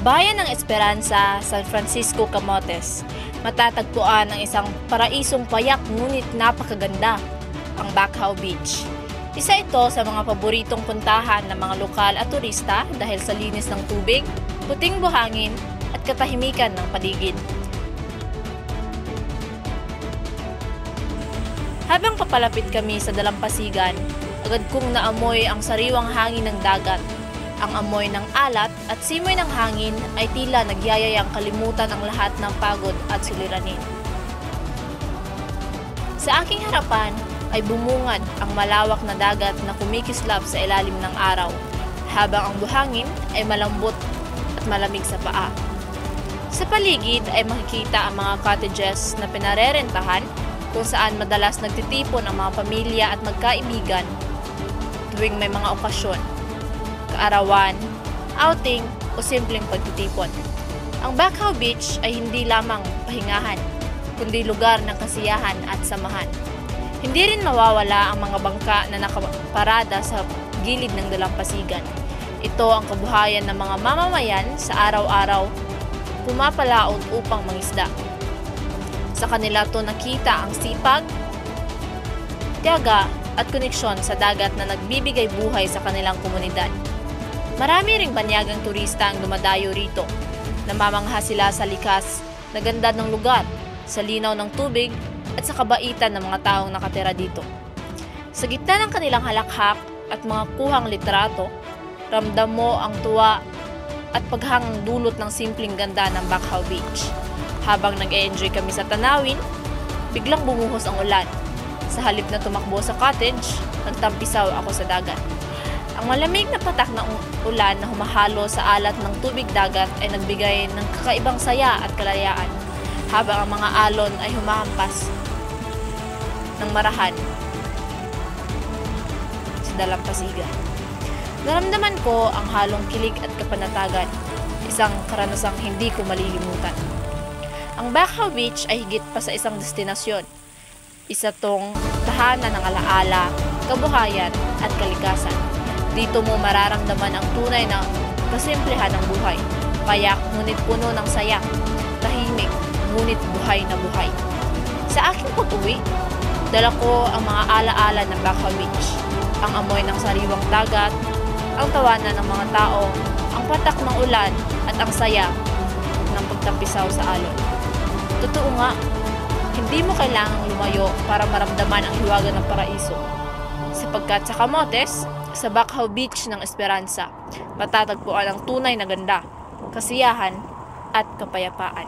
bayan ng Esperanza, San Francisco, Camotes, matatagpuan ang isang paraisong payak ngunit napakaganda, ang Bacaw Beach. Isa ito sa mga paboritong puntahan ng mga lokal at turista dahil sa linis ng tubig, puting buhangin at katahimikan ng paligid. Habang papalapit kami sa dalampasigan, agad kong naamoy ang sariwang hangin ng dagat. Ang amoy ng alat at simoy ng hangin ay tila nagyayayang kalimutan ang lahat ng pagod at suliranin. Sa aking harapan ay bumungad ang malawak na dagat na kumikislap sa ilalim ng araw, habang ang buhangin ay malambot at malamig sa paa. Sa paligid ay makikita ang mga cottages na pinarerentahan kung saan madalas nagtitipon ang mga pamilya at magkaibigan tuwing may mga okasyon, kaarawan, outing o simpleng pagtitipon. Ang Bacaw Beach ay hindi lamang pahingahan, kundi lugar ng kasiyahan at samahan. Hindi rin mawawala ang mga bangka na nakaparada sa gilid ng dalampasigan. Ito ang kabuhayan ng mga mamamayan sa araw-araw pumapalaot upang mangisda. Sa kanila to nakita ang sipag, tiyaga at koneksyon sa dagat na nagbibigay buhay sa kanilang komunidad. Marami ring banyagang turista ang dumadayo rito. Namamangha sila sa likas na ganda ng lugar, sa linaw ng tubig at sa kabaitan ng mga taong nakatira dito. Sa gitna ng kanilang halakhak at mga kuhang litrato, ramdam mo ang tuwa at paghangang dulot ng simpleng ganda ng Bacaw Beach. Habang nag-e-enjoy kami sa tanawin, biglang bumuhos ang ulan. Sa halip na tumakbo sa cottage, nagtampisaw ako sa dagat. Ang malamig na patak ng ulan na humahalo sa alat ng tubig dagat ay nagbigay ng kakaibang saya at kalayaan, habang ang mga alon ay humahampas ng marahan sa dalampasigan. Naramdaman ko ang halong kilig at kapanatagan, isang karanasang hindi ko malilimutan. Ang Bacaw Beach ay higit pa sa isang destinasyon. Isa tong tahanan ng alaala, kabuhayan at kalikasan. Dito mo mararamdaman ang tunay na kasimplihan ng buhay. Payak ngunit puno ng saya. Tahimik ngunit buhay na buhay. Sa aking pag-uwi, dala ko ang mga alaala ng Bacaw Beach. Ang amoy ng sariwang dagat, ang tawanan ng mga tao, ang patak ng ulan at ang saya ng pagtampisaw sa alon. Totoo nga, hindi mo kailangang lumayo para maramdaman ang hiwaga ng paraiso. Sapagkat sa Camotes, sa Bacaw Beach ng Esperanza, matatagpuan ang tunay na ganda, kasiyahan at kapayapaan.